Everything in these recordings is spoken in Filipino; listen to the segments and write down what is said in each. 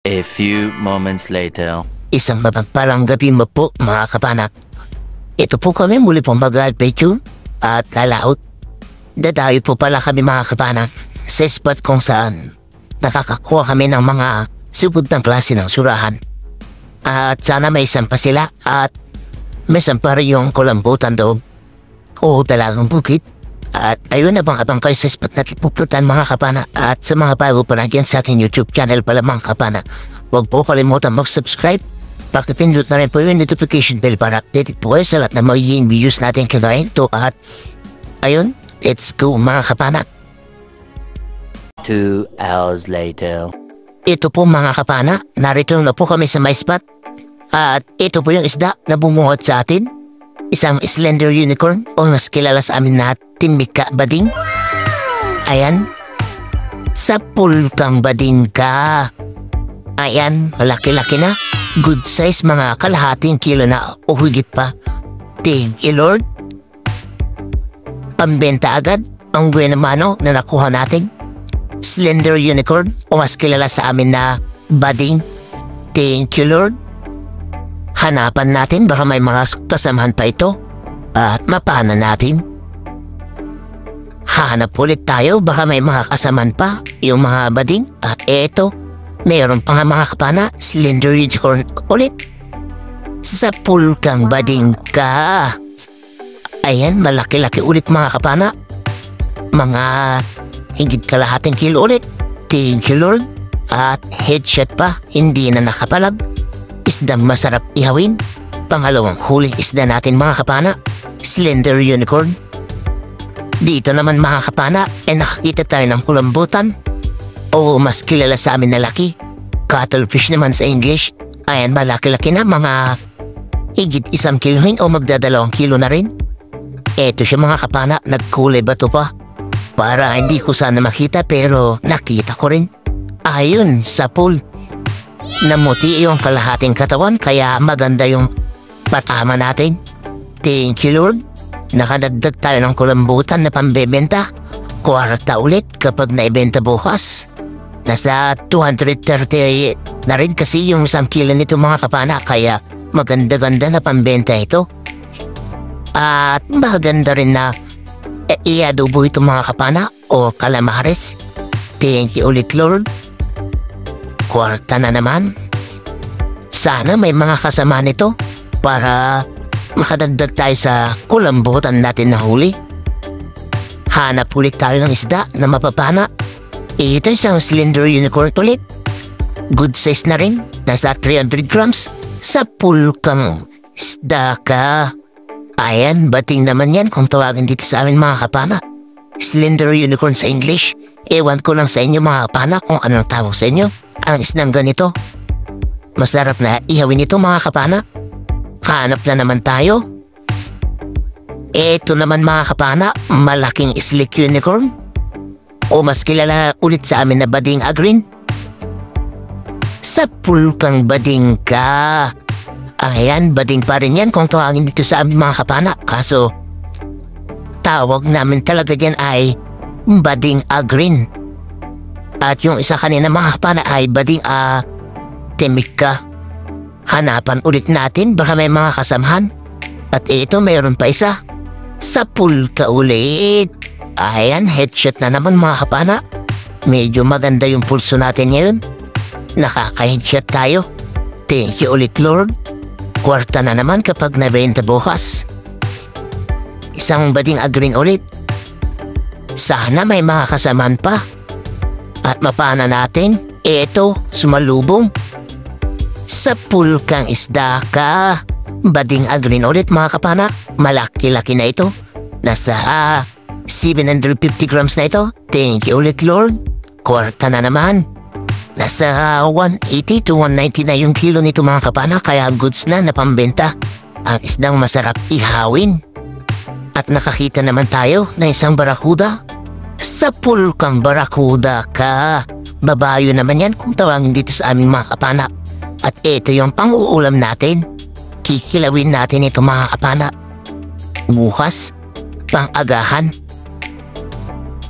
A few moments later. Isang mapagpalang gabi mo po mga kapanak. Ito po kami muli pong mag-adventure at lalaot. Dadayo po pala kami mga kapanak sa spot kung saan nakakakuha kami ng mga subod ng klase ng surahan. At sana may sampa sila at may sampa rin yung kulambutan doon o talagang bukit. At ayun na bang abang kayo sa spot na puputan mga kapana. At sa mga bago pa nagyan sa aking YouTube channel pala mga kapana, huwag po kalimutan mag-subscribe. Pakipindot na rin po yung notification bell para updated po kayo sa lahat na magiging videos natin kagaya ito. At ayun, let's go mga kapana. 2 hours later. Ito po mga kapana, narito na po kami sa my spot. At ito po yung isda na bumuhat sa atin. Isang slender unicorn o mas kilala sa amin na Timika Bading. Ayan. Sa pulkang bading ka. Ayan, malaki-laki na. Good size, mga kalahating kilo na o higit pa. Thank you Lord. Pambenta agad ang buenamano na nakuha natin. Slender unicorn o mas kilala sa amin na bading. Thank you Lord. Hanapan natin baka may mga kasamahan pa ito at mapana natin. Hanap ulit tayo baka may mga kasamahan pa yung mga bading. At eto, mayroon pa nga mga kapana, slender unicorn ulit. Sa pulkang bading ka. Ayan, malaki-laki ulit mga kapana. Mga higit kalahating kilo ulit. Thank you Lord. At headshot pa, hindi na nakapalag. Isdang masarap ihawin. Pangalawang huli isda natin mga kapana, slender unicorn. Dito naman mga kapana ay nakakita tayo ng kulambutan o mas kilala sa amin na laki, cuttlefish naman sa English. Ayan, malaki-laki na, mga higit 1 kilohin o magdadalawang kilo na rin. Eto siya mga kapana, nagkulay bato pa para hindi ko sana makita pero nakita ko rin. Ayun, sa pool. Namuti yung kalahating katawan kaya maganda yung patama natin. Thank you Lord. Nakadagdag tayo ng kulambutan na pambebenta. 40 ulit kapag naibenta bukas. Nasa 230 na rin kasi yung 1 kilo nito mga kapana, kaya maganda-ganda na pambenta ito. At maganda rin na iadobo ito mga kapana o calamares. Thank you ulit Lord. 40 na naman. Sana may mga kasama nito para makadagdag tayo sa kulambutan natin na huli. Hanap ulit tayo ng isda na mapapana. Ito isang slender unicorn ulit. Good size na rin. Nasa 300 grams. Sa pulkang isda ka. Ayan, bating naman yan kung tawagin dito sa amin mga kapana. Slender unicorn sa English. Ewan ko lang sa inyo mga kapana kung anong tawag sa inyo. Ang isdang ganito. Masarap na ihawin ito mga kapana. Hanap na naman tayo. Ito naman mga kapana, malaking slick unicorn. O mas kilala ulit sa amin na bading agrin. Sa pulkang bading ka. Ayan, bading pa rin yan kung tawagin dito sa amin mga kapana. Kaso, tawag namin talaga dyan ay bading agrin. At yung isa kanina mga kapana ay bading Timika. Hanapan ulit natin baka may mga kasamahan. At ito mayroon pa isa. Sa pulka ulit. Ayan, headshot na naman mga kapana. Medyo maganda yung pulso natin ngayon. Nakaka-headshot tayo. Thank you ulit Lord. 40 na naman kapag nabenta bukas. Isang bading agring ulit. Sana may mga kasamahan pa. At mapana natin, eto, sumalubong. Sa pulkang isda ka. Bading agrin ulit mga kapana. Malaki-laki na ito. Nasa 750 grams na ito. Thank you ulit Lord. 40 na naman. Nasa 180 to 190 na yung kilo nito mga kapana. Kaya goods na pambenta. Ang isdang masarap ihawin. At nakakita naman tayo ng isang barakuda. Sa pulkang barakuda ka. Babayo naman yan kung tawagin dito sa aming mga kapana. At ito yung pang-uulam natin. Kikilawin natin ito mga kapana. Bukas, pang-agahan.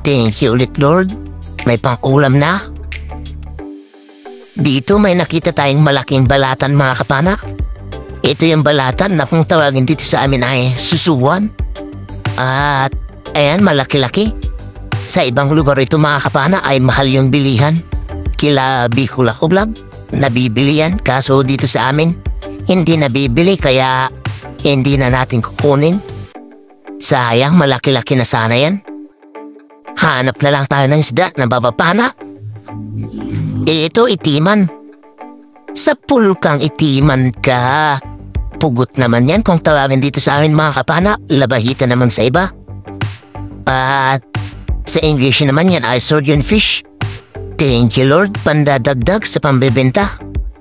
Thank you ulit Lord. May pang-ulam na. Dito may nakita tayong malaking balatan mga kapana. Ito yung balatan na kung tawagin dito sa amin ay susuwan. At ayan, malaki-laki. Sa ibang lugar ito mga kapana ay mahal yung bilihan. Kila Bicol Vlog, nabibili yan. Kaso dito sa amin, hindi nabibili kaya hindi na natin kukunin. Sayang, malaki-laki na sana yan. Hanap na lang tayo ng isda na babapana. Ito, itiman. Sa pulkang itiman ka. Pugot naman yan kung tawagin dito sa amin mga kapana. Labahita naman sa iba. At sa English naman yan ay surgeon fish. Thank you Lord, pandadagdag sa pambebenta.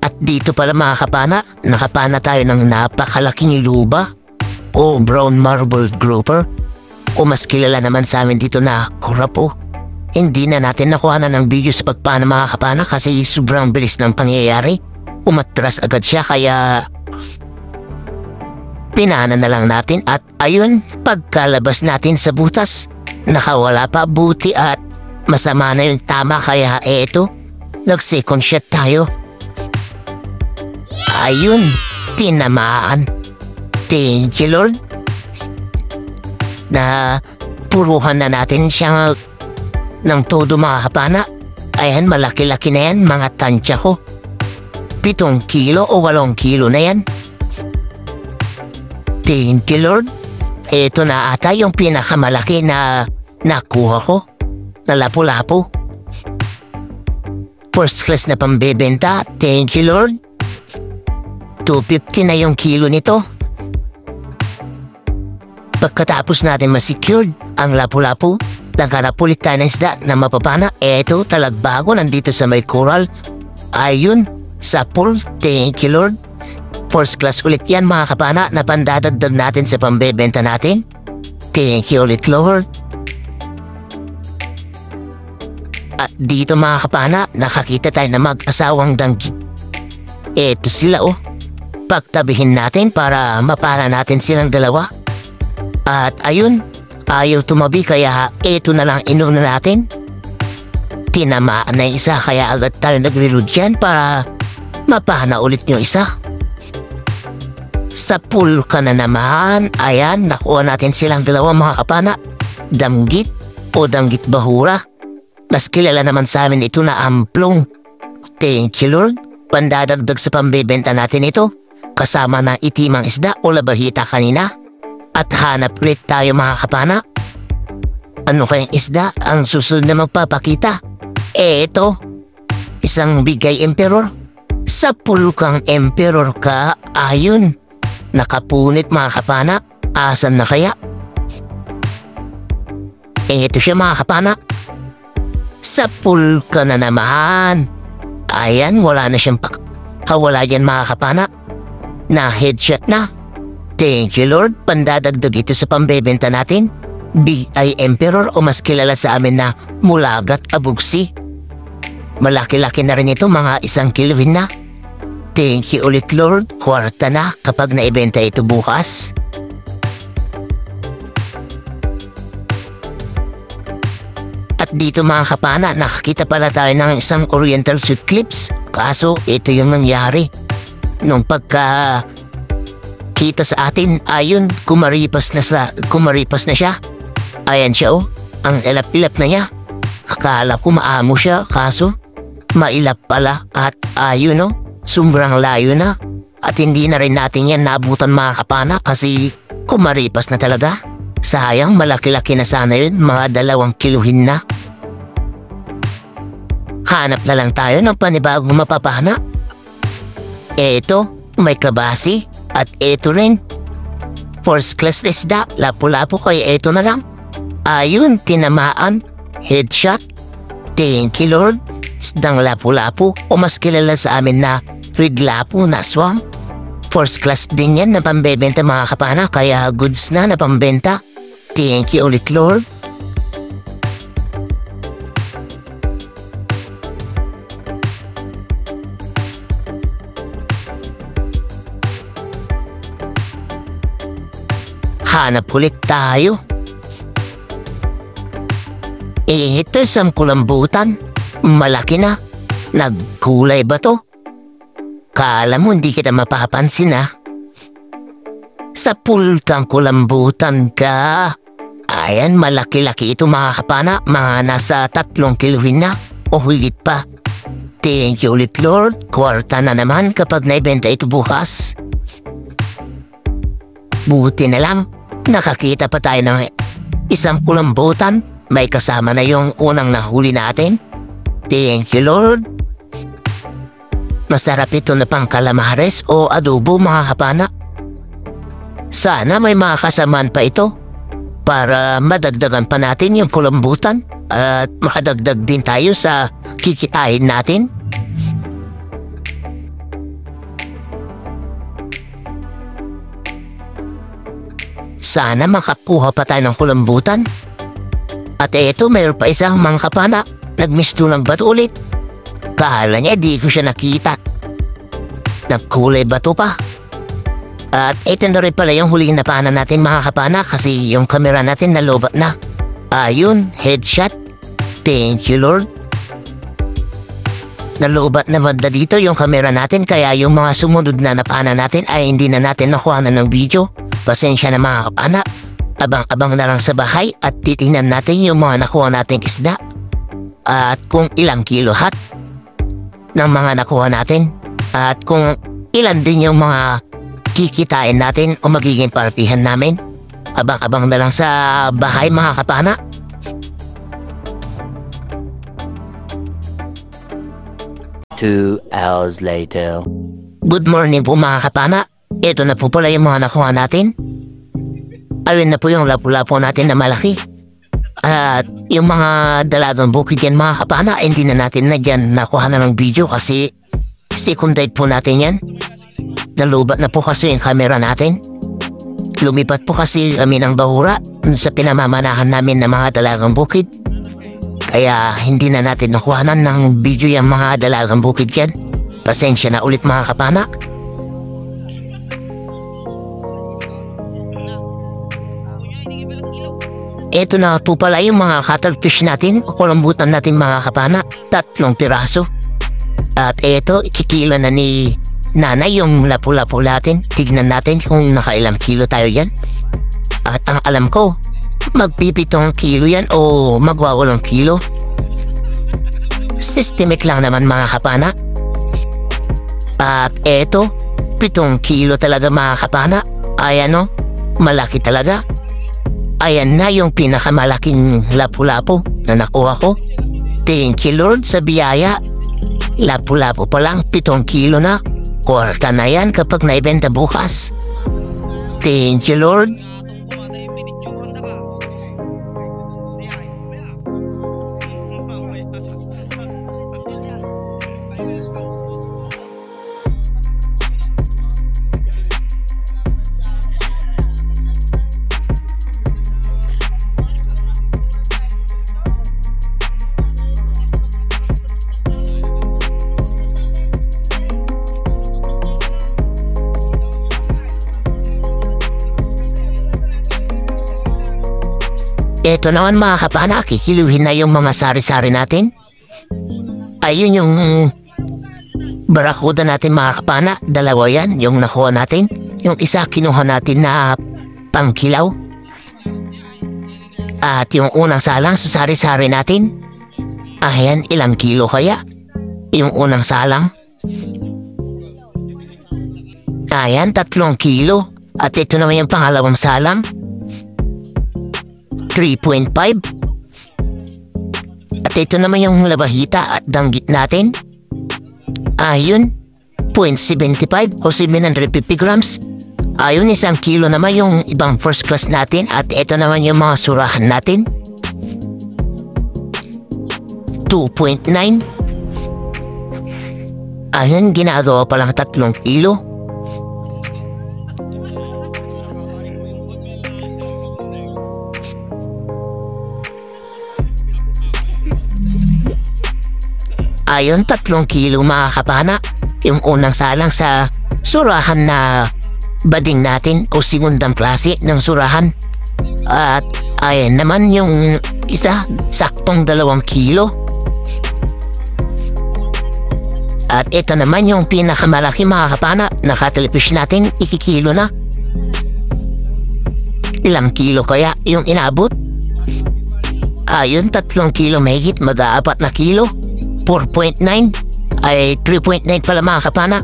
At dito pala mga kapana, nakapana tayo ng napakalaking luba o brown marble grouper. O mas kilala naman sa amin dito na kurapo. Hindi na natin nakuha na ng video sa pagpana mga kapana kasi sobrang bilis ng pangyayari. Umatras agad siya kaya pinana na lang natin at ayun, pagkalabas natin sa butas, nakawala pa, buti at masama na yung tama kaya eto, nag-second shot tayo. Ayun, tinamaan. Thank you Lord. Na puruhan na natin siya ng todo mga kapana. Ayan, malaki-laki na yan, mga tansya ko. 7 kilo o 8 kilo na yan. Thank you Lord. Ito na ata yung pinakamalaki na nakuha ko. Na lapu-lapu. First class na pambebenta. Thank you Lord. 250 na yung kilo nito. Pagkatapos natin ma-secured ang lapu-lapu, naghanap ulit tayo ng isda na mapapana. Eto, talagbago nandito sa may coral. Ayun, sa pool. Thank you Lord. First class ulit yan mga kapana na pandadagdag natin sa pambebenta natin. Thank you ulit Lord. At dito mga kapana, nakakita tayo na mag-asawang danggit. Eto sila oh. Pagtabihin natin para mapana natin silang dalawa. At ayun, ayaw tumabi kaya ito na lang inuna natin. Tinamaan na isa kaya agad tayo nag-reload dyan para mapana ulit yung isa. Sa pool ka na naman, ayan, nakuha natin silang dalawa mga kapana. Danggit o danggit bahura. Mas kilala naman sa amin ito na amplong. Thank you Lord. Pandadagdag sa pambebenta natin ito. Kasama na itimang isda o labahita kanina. At hanap ulit tayo mga kapana. Ano kayang isda ang susunod na magpapakita? Eto, isang bigay emperor. Sa pulkang emperor ka, ayun. Nakapunit mga kapana. Asan na kaya? Eto siya mga kapana. Sa pulka na naman. Ayan, wala na siyang kawala yan mga kapana. Na headshot na. Thank you Lord, pandadagdag ito sa pambebenta natin. BI Emperor o mas kilala sa amin na Mulagat Abugsi. Malaki-laki na rin ito, mga 1 kilohin na. Thank you ulit Lord, kwarta na kapag naibenta ito bukas. At dito mga kapana, nakakita pala tayo ng isang oriental sweet clips. Kaso ito yung nangyari. Nung pagka kita sa atin, ayun, kumaripas na siya. Ayan siya oh, ang ilap-ilap na niya. Akala ko maamo siya, kaso mailap pala at ayun oh, sobrang layo na. At hindi na rin natin yan naabutan mga kapana kasi kumaripas na talaga. Sayang, malaki-laki na sana yun, mga 2 kiluhin na. Hanap na lang tayo ng panibagong mapapana. Eto, may kabasi. At eto rin, first class isda, lapu-lapu kaya eto na lang. Ayun, tinamaan, headshot. Thank you Lord. Isdang lapu-lapu o mas kilala sa amin na red lapu na swam. First class din yan na pambebenta mga kapana kaya goods na pambenta. Thank you ulit Lord. Hanap ulit tayo. Ito isang kulambutan. Malaki na. Nagkulay ba to? Kala mo hindi kita mapapansin Sa pool kang kulambutan ka. Ayan, malaki-laki ito mga kapana. Mga nasa 3 kiluhin na o higit pa. Thank you ulit Lord. Kwarta na naman kapag naibenta ito bukas. Buti na lang, nakakita pa tayo ng isang kulambutan. May kasama na yung unang nahuli natin. Thank you Lord. Masarap ito na pang calamares o adobo mga kapana. Sana may mga kasamaan pa ito para madagdagan pa natin yung kulambutan at makadagdag din tayo sa kikitain natin. Sana makakuha pa tayo ng kulambutan. At eto, mayroon pa isang mga kapana. Nagmisto ng bato ulit. Kala niya di ko siya nakita. Nagkulay bato pa. At ito na rin pala yung huling napana natin mga kapana kasi yung camera natin nalobat na. Ayun, headshot. Thank you Lord. Nalobat naman na dito yung camera natin kaya yung mga sumunod na napana natin ay hindi na natin nakuha na ng video. Pasensya na mga kapana. Abang-abang na lang sa bahay at titingnan natin yung mga nakuha nating isda. At kung ilang kilohat ng mga nakuha natin. At kung ilan din yung mga kikitain natin o magiging partihan namin. Abang-abang na lang sa bahay mga kapana. Two hours later. Good morning po mga kapana. Ito na po pala yung mga nakuha natin. Ayun na po yung lapu-lapu natin na malaki. At yung mga dalagang bukid yan mga kapana, hindi na natin na dyan nakuha na ng video kasi second date po natin yan. Nalubat na po kasi yung camera natin. Lumipat po kasi kami ng bahura sa pinamamanahan namin ng mga dalagang bukid. Kaya hindi na natin nakuhanan ng video yung mga dalagang bukid yan. Pasensya na ulit mga kapana. Ito na po pala yung mga cuttlefish natin o kulambutan natin mga kapana. 3 piraso. At ito, ikikilo na ni nanay yung lapu-lapu natin. Tignan natin kung nakailang kilo tayo yan. At ang alam ko, magpipitong kilo yan o magwawalong kilo. Systemic lang naman mga kapana. At ito, 7 kilo talaga mga kapana. Ayan o, malaki talaga. Ayan na yung pinakamalaking lapu-lapu na nakuha ko. Thank you Lord sa biyaya. Lapu-lapu pa lang, 7 kilo na. Kwarta na yan kapag naibenta bukas. Thank you Lord. Ito naman mga kapana, kikiluhin na yung mga sari-sari natin. Ayun yung barakuda natin mga kapana. 2 yan, yung nakuha natin. Yung isa kinuha natin na pangkilaw. At yung unang salang sa sari-sari natin. Ayan, ilang kilo kaya? Yung unang salang. Ayan, 3 kilo. At ito naman yung pangalawang salang. 3.5. At ito naman yung labahita at danggit natin. Ayun, 0.75 o 750 grams. Ayun, 1 kilo naman yung ibang first class natin. At ito naman yung mga surahan natin. 2.9. Ayun, ginagawa pa lang 3 kilo. Ayon, 3 kilo mga kapana. Yung unang salang sa surahan na bading natin o segundang klase ng surahan. At ayan naman yung isa, saktong 2 kilo. At ito naman yung pinakamalaki mga kapana. Nakatelevision natin, ikikilo na. Ilang kilo kaya yung inabot? Ayun, 3 kilo mahigit, mag-4 na kilo. 4.9 ay 3.9 pala mga kapana.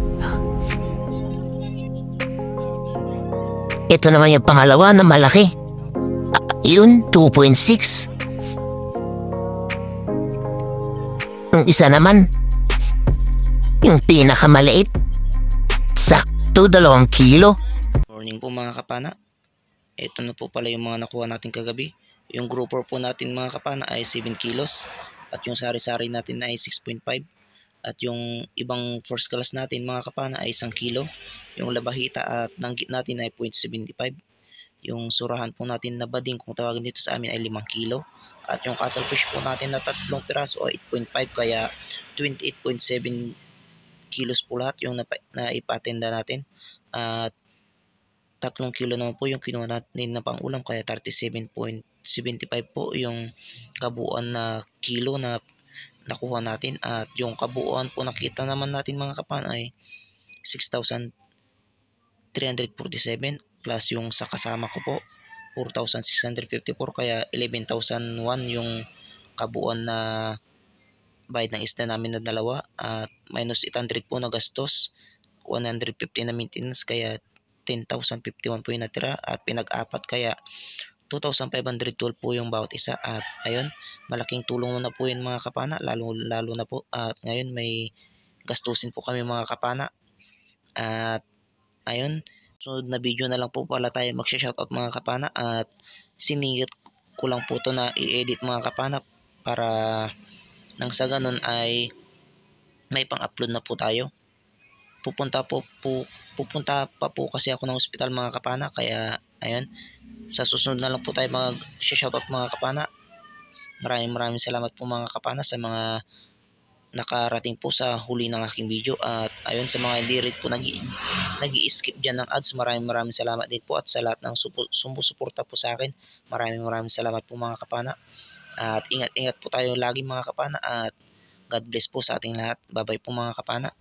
Ito naman yung pangalawa na malaki. Yun, 2.6. Yung isa naman, yung pinakamaliit, sakto 2 kilo. Morning po mga kapana. Ito na po pala yung mga nakuha natin kagabi. Yung grouper po natin mga kapana ay 7 kilos. At yung sari-sari natin ay 6.5. At yung ibang first class natin mga kapana ay 1 kilo. Yung labahita at nanggit natin ay 0.75. Yung surahan po natin na bading kung tawagin dito sa amin ay 5 kilo. At yung cuttlefish po natin na 3 piraso ay 8.5 kaya 28.7 kilos po lahat yung naipatenda natin. At 3 kilo naman po yung kinuha natin na pang ulam kaya 37.75 po yung kabuuan na kilo na nakuha natin. At yung kabuuan po nakita naman natin mga kapan ay 6,347 plus yung sa kasama ko po 4,654 kaya 11,001 yung kabuuan na bayad ng isda namin na dalawa. At minus 800 po na gastos, 150 na maintenance kaya 10,051 po yung natira. At pinag-apat kaya 2,512 po yung bawat isa. At ayun, malaking tulong na po yun mga kapana, lalo na po. At ngayon may gastusin po kami mga kapana. At ayun, sunod na video na lang po pala tayo magsha-shoutout mga kapana. At siningit ko lang po to na i-edit mga kapana para nang sa ganun ay may pang-upload na po tayo. Pupunta pa po kasi ako ng ospital mga kapana kaya ayun, sa susunod na lang po tayo mag-shoutout mga kapana. Maraming salamat po mga kapana sa mga nakarating po sa huli ng aking video. At ayun, sa mga hindi rin po nag-i-skip dyan ng ads, maraming salamat din po. At sa lahat ng sumusuporta po sa akin, maraming salamat po mga kapana. At ingat po tayo lagi mga kapana. At God bless po sa ating lahat. Bye bye po mga kapana.